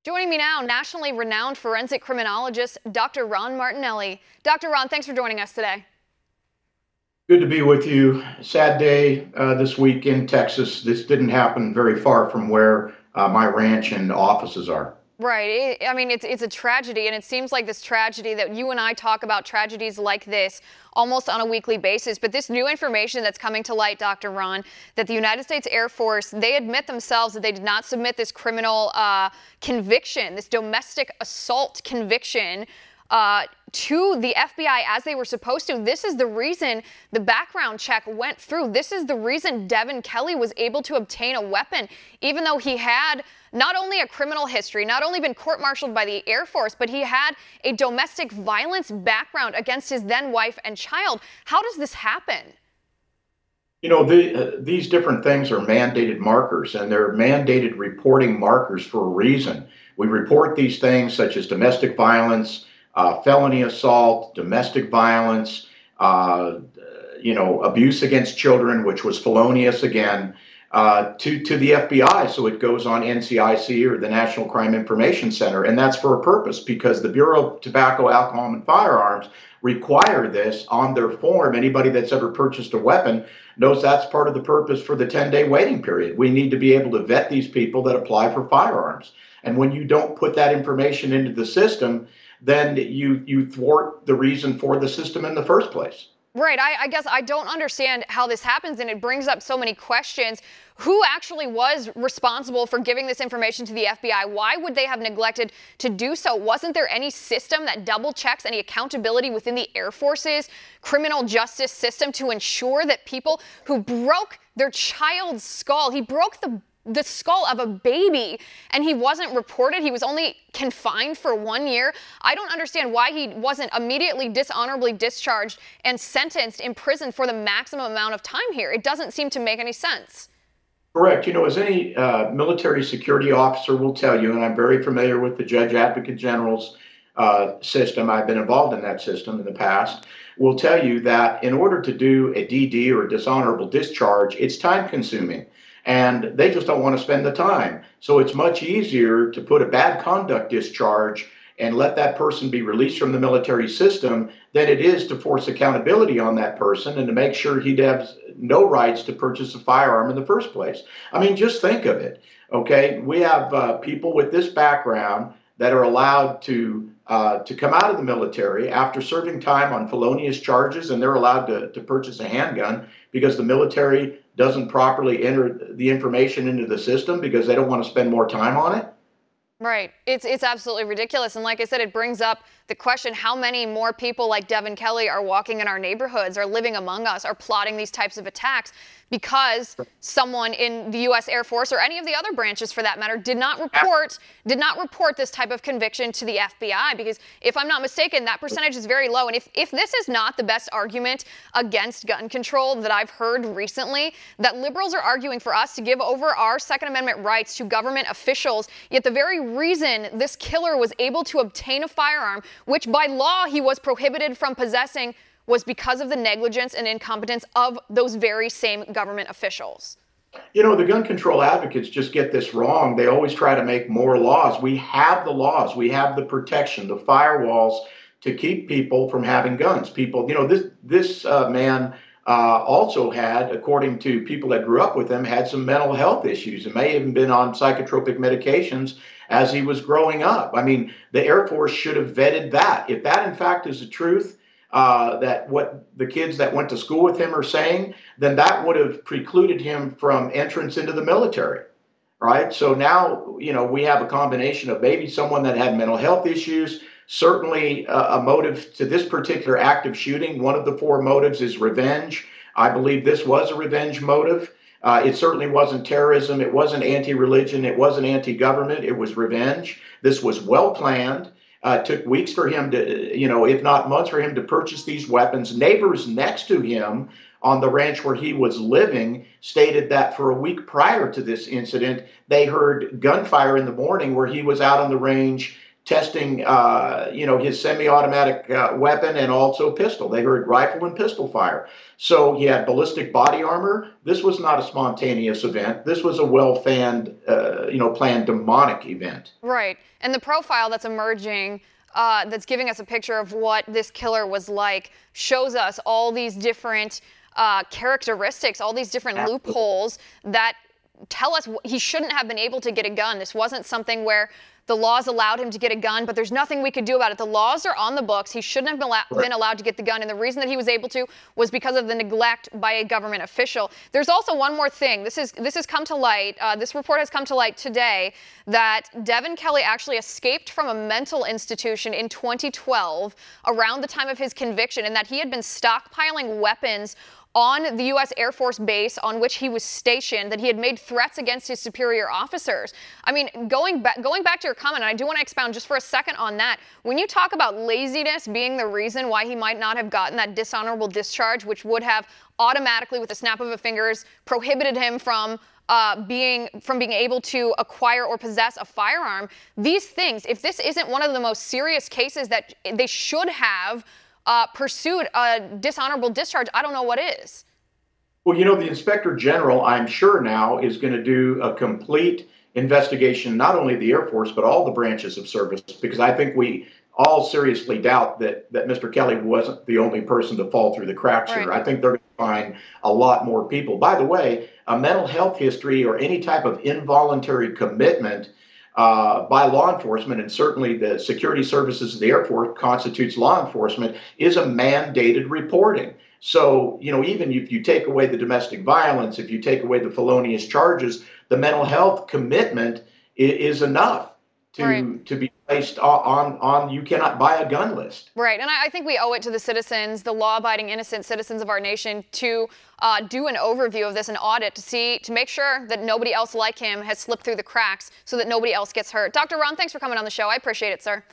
Joining me now, nationally renowned forensic criminologist, Dr. Ron Martinelli. Dr. Ron, thanks for joining us today. Good to be with you. Sad day this week in Texas. This didn't happen very far from where my ranch and offices are. Right. I mean, it's a tragedy, and it seems like this tragedy that you and I talk about tragedies like this almost on a weekly basis. But this new information that's coming to light, Dr. Ron, that the United States Air Force, they admit themselves that they did not submit this criminal conviction, this domestic assault conviction to the FBI as they were supposed to. This is the reason the background check went through. This is the reason Devin Kelleys was able to obtain a weapon, even though he had not only a criminal history, not only been court-martialed by the Air Force, but he had a domestic violence background against his then wife and child. How does this happen? You know, these different things are mandated markers, and they're mandated reporting markers for a reason. We report these things such as domestic violence, felony assault, domestic violence, abuse against children, which was felonious again, to the FBI. So it goes on NCIC or the National Crime Information Center. And that's for a purpose, because the Bureau of Tobacco, Alcohol, and Firearms require this on their form. Anybody that's ever purchased a weapon knows that's part of the purpose for the 10-day waiting period. We need to be able to vet these people that apply for firearms. And when you don't put that information into the system, then you thwart the reason for the system in the first place. Right. I guess I don't understand how this happens, and it brings up so many questions. Who actually was responsible for giving this information to the FBI? Why would they have neglected to do so? Wasn't there any system that double checks any accountability within the Air Force's criminal justice system to ensure that people who broke their child's skull, he broke the skull of a baby, and he wasn't reported? He was only confined for 1 year. I don't understand why he wasn't immediately dishonorably discharged and sentenced in prison for the maximum amount of time here. It doesn't seem to make any sense. Correct. You know, as any military security officer will tell you, and I'm very familiar with the Judge Advocate General's system, I've been involved in that system in the past, will tell you that in order to do a DD or a dishonorable discharge, it's time consuming. And they just don't want to spend the time. So it's much easier to put a bad conduct discharge and let that person be released from the military system than it is to force accountability on that person and to make sure he'd have no rights to purchase a firearm in the first place. I mean, just think of it. Okay, we have people with this background that are allowed to come out of the military after serving time on felonious charges, and they're allowed to purchase a handgun because the military doesn't properly enter the information into the system because they don't want to spend more time on it. Right. It's absolutely ridiculous. And like I said, it brings up the question, how many more people like Devin Kelleys are walking in our neighborhoods, are living among us, are plotting these types of attacks because someone in the U.S. Air Force or any of the other branches for that matter did not report this type of conviction to the FBI. Because if I'm not mistaken, that percentage is very low. And if this is not the best argument against gun control that I've heard recently, that liberals are arguing for us to give over our Second Amendment rights to government officials, yet the very reason this killer was able to obtain a firearm, which by law he was prohibited from possessing, was because of the negligence and incompetence of those very same government officials. You know, the gun control advocates just get this wrong. They always try to make more laws. We have the laws. We have the protection, the firewalls to keep people from having guns. People, you know, this man also had, according to people that grew up with him, had some mental health issues and may have even been on psychotropic medications as he was growing up. I mean, the Air Force should have vetted that. If that, in fact, is the truth, that what the kids that went to school with him are saying, then that would have precluded him from entrance into the military, right? So now, you know, we have a combination of maybe someone that had mental health issues, certainly a motive to this particular act of shooting. One of the four motives is revenge. I believe this was a revenge motive. It certainly wasn't terrorism. It wasn't anti-religion. It wasn't anti-government. It was revenge. This was well planned. It took weeks for him to, you know, if not months, for him to purchase these weapons. Neighbors next to him on the ranch where he was living stated that for a week prior to this incident, they heard gunfire in the morning where he was out on the range testing, his semi-automatic weapon and also pistol. They heard rifle and pistol fire. So he had ballistic body armor. This was not a spontaneous event. This was a well-planned demonic event. Right. And the profile that's emerging, that's giving us a picture of what this killer was like, shows us all these different characteristics, all these different loopholes that tell us he shouldn't have been able to get a gun. This wasn't something where the laws allowed him to get a gun, but there's nothing we could do about it. The laws are on the books. He shouldn't have been allowed to get the gun, and the reason that he was able to was because of the neglect by a government official. There's also one more thing. This has come to light. This report has come to light today that Devin Kelleys actually escaped from a mental institution in 2012 around the time of his conviction, and that he had been stockpiling weapons on the U.S. Air Force base on which he was stationed, that he had made threats against his superior officers. I mean, going back to your comment, and I do want to expound just for a second on that, when you talk about laziness being the reason why he might not have gotten that dishonorable discharge, which would have automatically, with the snap of a fingers, prohibited him from being able to acquire or possess a firearm, these things, if this isn't one of the most serious cases that they should have pursued a dishonorable discharge, I don't know what is. Well, the Inspector General, I'm sure now, is going to do a complete investigation, not only of the Air Force, but all the branches of service, because I think we all seriously doubt that Mr. Kelleys wasn't the only person to fall through the cracks here. I think they're going to find a lot more people. By the way, a mental health history or any type of involuntary commitment by law enforcement, and certainly the security services of the Air Force constitutes law enforcement, is a mandated reporting. So, even if you take away the domestic violence, if you take away the felonious charges, the mental health commitment is enough to be placed on you cannot buy a gun list. Right. And I think we owe it to the citizens, the law-abiding, innocent citizens of our nation, to do an overview of this, an audit, to make sure that nobody else like him has slipped through the cracks so that nobody else gets hurt. Dr. Ron, thanks for coming on the show. I appreciate it, sir.